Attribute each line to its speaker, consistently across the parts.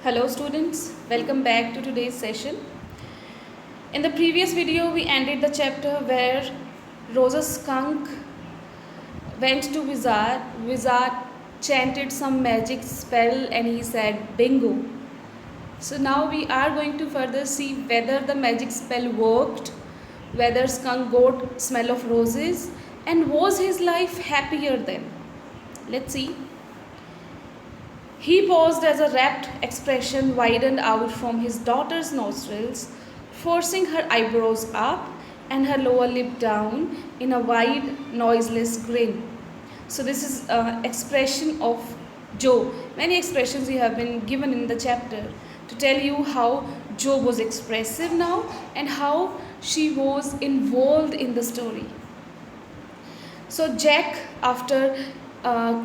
Speaker 1: Hello students, welcome back to today's session. In the previous video we ended the chapter where Rosa Skunk went to Wizard. Wizard chanted some magic spell and he said bingo. So now we are going to further see whether the magic spell worked, whether Skunk got smell of roses, and was his life happier then. Let's see. He paused as a rapt expression widened out from his daughter's nostrils, forcing her eyebrows up and her lower lip down in a wide, noiseless grin. So this is an expression of Joe. Many expressions we have been given in the chapter to tell you how Joe was expressive now and how she was involved in the story. So Jack, after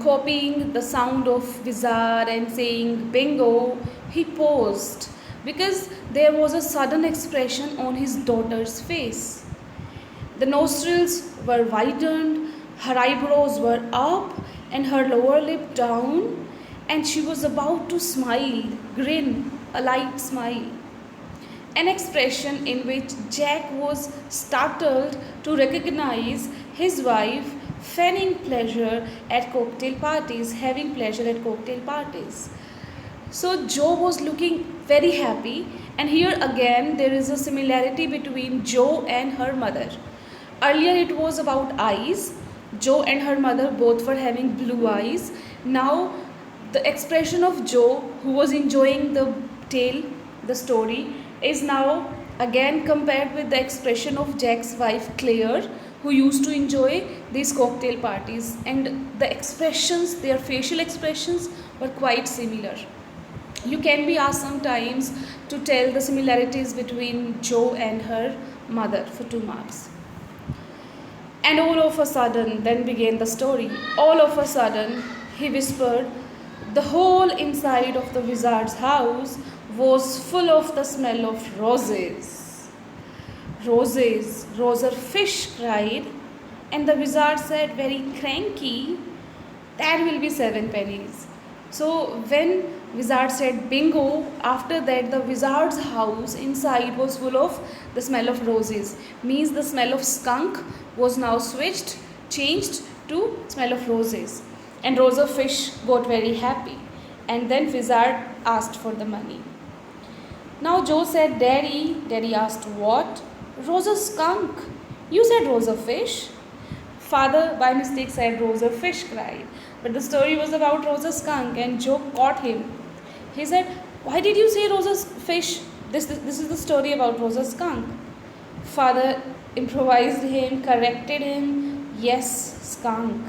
Speaker 1: copying the sound of wizard and saying bingo, he paused because there was a sudden expression on his daughter's face. The nostrils were widened, her eyebrows were up and her lower lip down, and she was about to smile, grin, a light smile. An expression in which Jack was startled to recognize his wife feigning pleasure at cocktail parties, having pleasure at cocktail parties. So Joe was looking very happy, and here again there is a similarity between Joe and her mother. Earlier it was about eyes. Joe and her mother both were having blue eyes. Now the expression of Joe, who was enjoying the tale, the story, is now again compared with the expression of Jack's wife Claire, who used to enjoy these cocktail parties, and the expressions, their facial expressions, were quite similar. You can be asked sometimes to tell the similarities between Joe and her mother for 2 marks. And all of a sudden, then began the story. All of a sudden, he whispered, the whole inside of the wizard's house was full of the smell of roses. Roses, Roser Fish cried, and the wizard said very cranky, that will be 7 pennies. So when wizard said bingo, after that the wizard's house inside was full of the smell of roses. Means the smell of skunk was now changed to smell of roses. And Roser Fish got very happy. And then wizard asked for the money. Now Joe said, Daddy. Daddy asked, what? Rosa Skunk. You said Rosa Fish. Father by mistake said Rosa Fish cried. But the story was about Rosa Skunk, and Joe caught him. He said, why did you say Rosa Fish? This is the story about Rosa Skunk. Father improvised him, corrected him. Yes, skunk.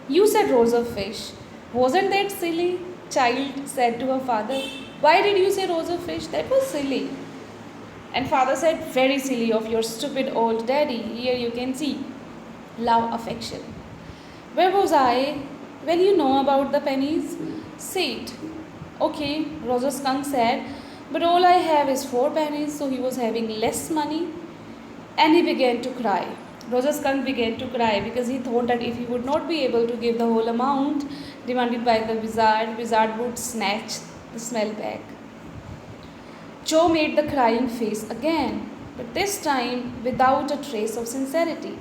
Speaker 1: You said Rosa Fish. Wasn't that silly? Child said to her father. Why did you say Rosa Fish? That was silly. And father said, very silly of your stupid old daddy. Here you can see love, affection. Where was I? Well, you know about the pennies. Say it. Okay, Rosa Skunk said, but all I have is 4 pennies, so he was having less money. And he began to cry. Rosa Skunk began to cry because he thought that if he would not be able to give the whole amount demanded by the wizard would snatch the smell back. Joe made the crying face again, but this time without a trace of sincerity.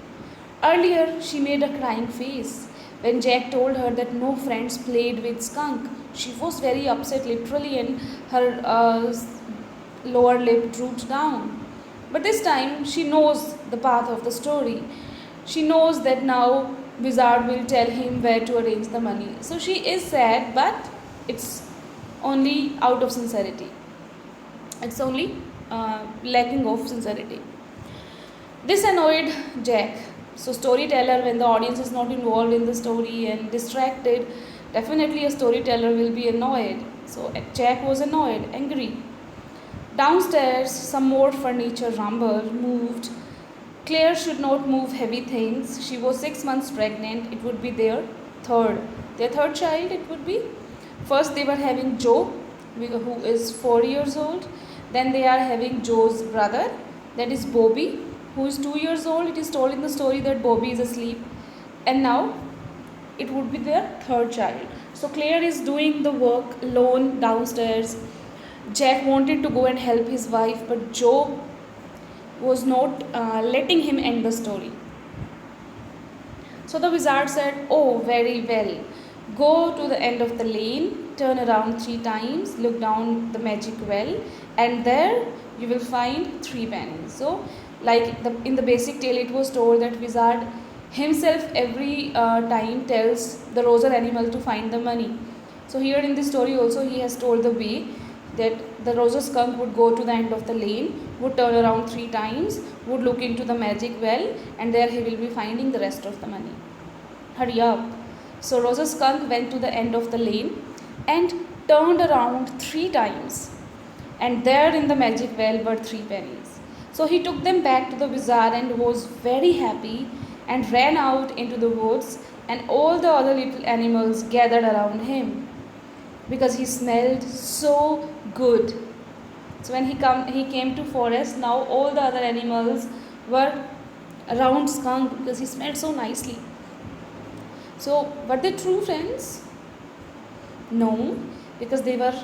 Speaker 1: Earlier, she made a crying face when Jack told her that no friends played with Skunk. She was very upset, literally, and her lower lip drooped down. But this time, she knows the path of the story. She knows that now Wizard will tell him where to arrange the money. So she is sad, but it's only out of sincerity. It's only lacking of sincerity. This annoyed Jack. So storyteller, when the audience is not involved in the story and distracted, definitely a storyteller will be annoyed. So Jack was annoyed, angry. Downstairs, some more furniture rumbled, moved. Claire should not move heavy things. She was 6 months pregnant. It would be their third child. It would be. First they were having Joe, who is 4 years old. Then they are having Joe's brother, that is Bobby, who is 2 years old. It is told in the story that Bobby is asleep. And now it would be their third child. So Claire is doing the work alone downstairs. Jack wanted to go and help his wife, but Joe was not letting him end the story. So the wizard said, "Oh, very well. Go to the end of the lane, turn around 3 times, look down the magic well, and there you will find 3 pennies." So, like in the basic tale, it was told that wizard himself every time tells the rosal animal to find the money. So here in this story also he has told the way that the rosal skunk would go to the end of the lane, would turn around 3 times, would look into the magic well, and there he will be finding the rest of the money. Hurry up. So rosal skunk went to the end of the lane and turned around 3 times, and there in the magic well were 3 pennies. So he took them back to the wizard and was very happy and ran out into the woods, and all the other little animals gathered around him because he smelled so good. So when he came to forest, now all the other animals were around skunk because he smelled so nicely. So were they true friends? No, because they were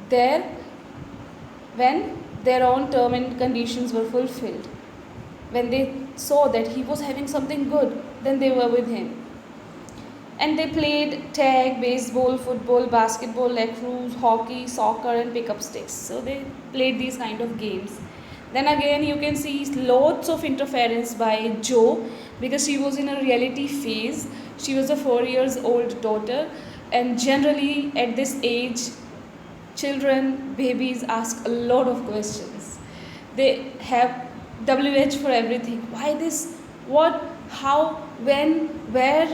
Speaker 1: there when their own term and conditions were fulfilled. When they saw that he was having something good, then they were with him. And they played tag, baseball, football, basketball, lacrosse, hockey, soccer, and pickup sticks. So they played these kind of games. Then again, you can see lots of interference by Jo because she was in a reality phase. She was a 4 years old daughter, and generally at this age, children, babies ask a lot of questions. They have WH for everything. Why this? What? How? When? Where?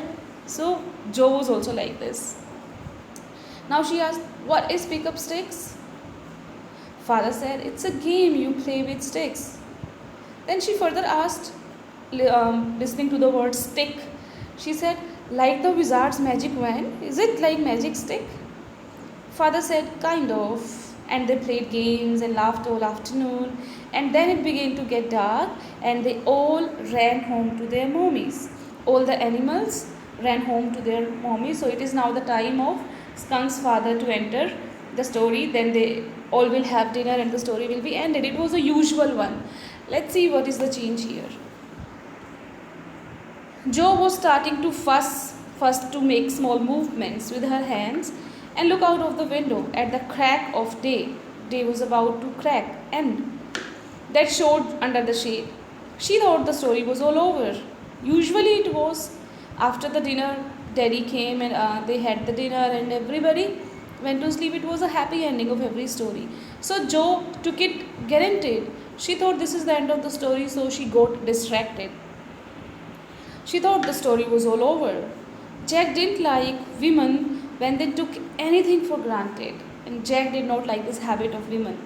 Speaker 1: So Jo was also like this. Now she asked, "What is pickup sticks?" Father said, "It's a game you play with sticks." Then she further asked, listening to the word stick, she said, "Like the wizard's magic wand? Is it like magic stick?" Father said, "Kind of." And they played games and laughed all afternoon. And then it began to get dark, and they all ran home to their mommies. All the animals ran home to their mommies. So it is now the time of Skunk's father to enter the story. Then they all will have dinner and the story will be ended. It was a usual one. Let's see what is the change here. Jo was starting to fuss, first to make small movements with her hands and look out of the window at the crack of day. Day was about to crack, and that showed under the shade. She thought the story was all over. Usually it was. After the dinner, Daddy came and they had the dinner and everybody went to sleep. It was a happy ending of every story. So Jo took it granted. She thought this is the end of the story, so she got distracted. She thought the story was all over. Jack didn't like women when they took anything for granted. And Jack did not like this habit of women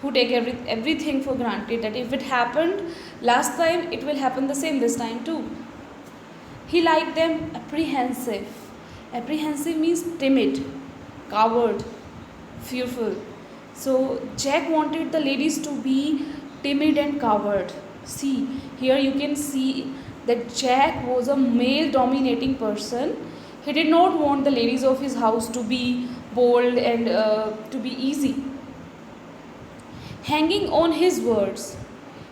Speaker 1: who take everything for granted, that if it happened last time, it will happen the same this time too. He liked them apprehensive. Apprehensive means timid, coward, fearful. So Jack wanted the ladies to be timid and coward. See, here you can see that Jack was a male dominating person. He did not want the ladies of his house to be bold and to be easy. Hanging on his words.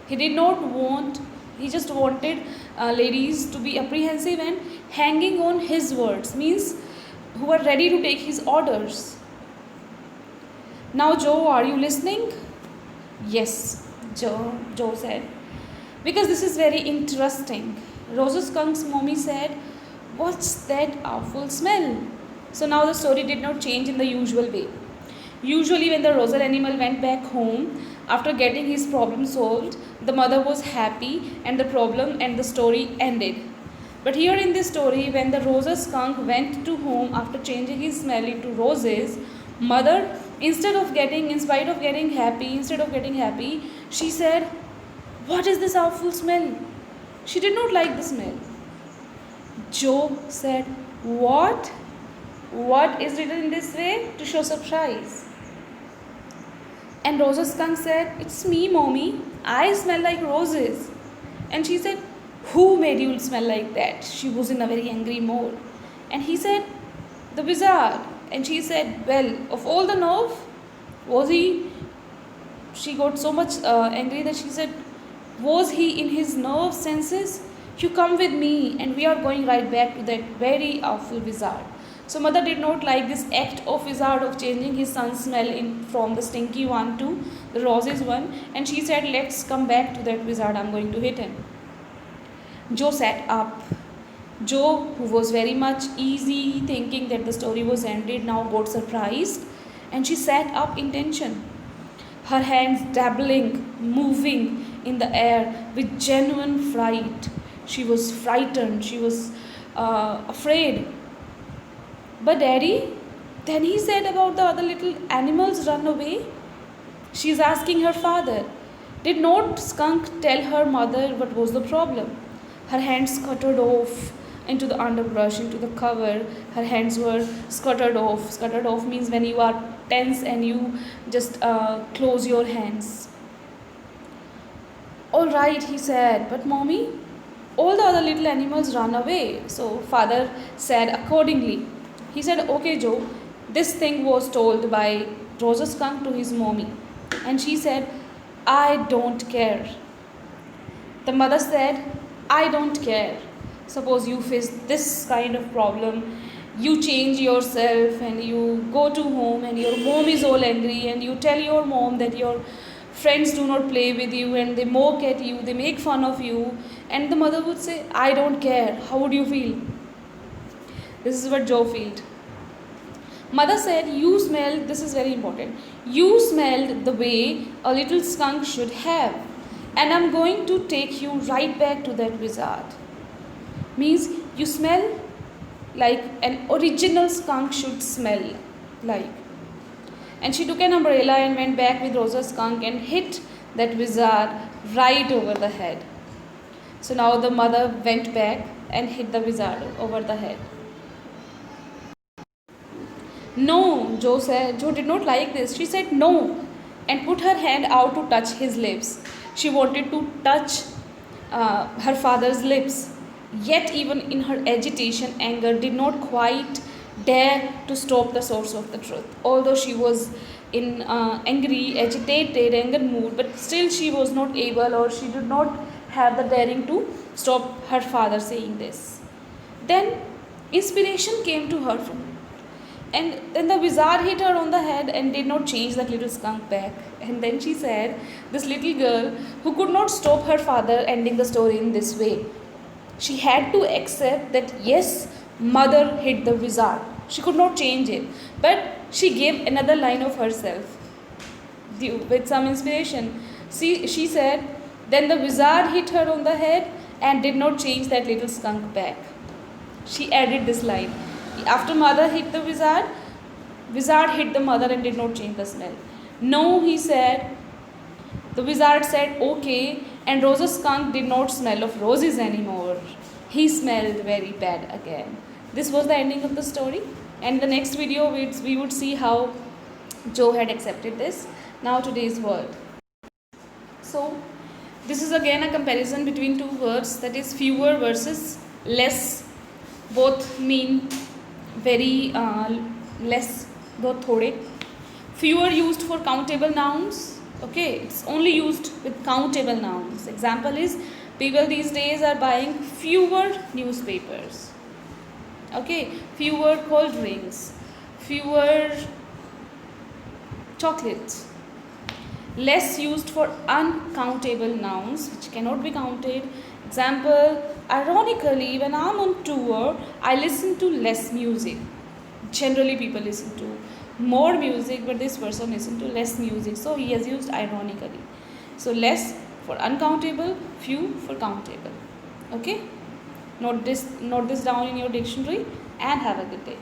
Speaker 1: He did not want, he just wanted ladies to be apprehensive and hanging on his words, means who are ready to take his orders. Now, Jo, are you listening? Yes, Jo said. Because this is very interesting. Rosal Skunk's mommy said, "What's that awful smell?" So now the story did not change in the usual way. Usually when the rosal animal went back home after getting his problem solved, the mother was happy and the problem and the story ended. But here in this story, when the rosal skunk went to home after changing his smell into roses, mother, in spite of getting happy, she said, "What is this awful smell?" She did not like the smell. Jo said, "What? What is written in this way?" to show surprise. And Rosal Skunk said, "It's me, mommy. I smell like roses." And she said, "Who made you smell like that?" She was in a very angry mood. And he said, "The wizard." And she said, "Well, of all the nerve, Was he? She got so much angry that she said, was he in his nerve senses? You come with me and we are going right back to that very awful wizard. So mother did not like this act of wizard of changing his son's smell from the stinky one to the roses one, and she said, let's come back to that wizard, I'm going to hit him. Jo sat up. Jo, who was very much easy thinking that the story was ended, now got surprised and she sat up in tension, her hands dabbling, moving in the air with genuine fright. She was frightened, she was afraid. But Daddy, then he said about the other little animals run away. She is asking her father. Did not Skunk tell her mother what was the problem? Her hands scuttered off into the underbrush, into the cover. Her hands were scuttered off. Scuttered off means when you are tense and you just close your hands. All right, he said, but mommy, all the other little animals run away. So father said accordingly. He said, okay, Jo, this thing was told by Rosa Skunk to his mommy. And she said, I don't care. The mother said, I don't care. Suppose you face this kind of problem, you change yourself and you go to home and your mom is all angry and you tell your mom that your friends do not play with you and they mock at you, they make fun of you, and the mother would say, I don't care. How would you feel? This is what Jo felt. Mother said, you smelled, this is very important, you smelled the way a little skunk should have, and I'm going to take you right back to that wizard. Means you smell like an original skunk should smell like. And she took an umbrella and went back with Rosa Skunk and hit that wizard right over the head. So now the mother went back and hit the wizard over the head. No, Jo said. Jo did not like this. She said no and put her hand out to touch his lips. She wanted to touch her father's lips. Yet even in her agitation, anger did not quite dare to stop the source of the truth. Although she was in angry, agitated, anger mood, but still she was not able, or she did not have the daring to stop her father saying this. Then inspiration came to her and then the wizard hit her on the head and did not change that little skunk back. And then she said, this little girl who could not stop her father ending the story in this way, she had to accept that yes, mother hit the wizard. She could not change it. But she gave another line of herself with some inspiration. She said, then the wizard hit her on the head and did not change that little skunk back. She added this line. After mother hit the wizard, wizard hit the mother and did not change the smell. No, he said. The wizard said okay, and Rosa Skunk did not smell of roses anymore. He smelled very bad again. This was the ending of the story. And in the next video, we would see how Jo had accepted this. Now today's word. So, this is again a comparison between two words, that is fewer versus less. Both mean very less, both thode. Fewer used for countable nouns. Okay, it's only used with countable nouns. Example is, people these days are buying fewer newspapers. Okay, fewer cold drinks, fewer chocolates. Less used for uncountable nouns which cannot be counted. Example, ironically, when I'm on tour, I listen to less music. Generally, people listen to more music, but this person listen to less music. So he has used ironically. So less for uncountable, few for countable. Okay? Note this down in your dictionary and have a good day.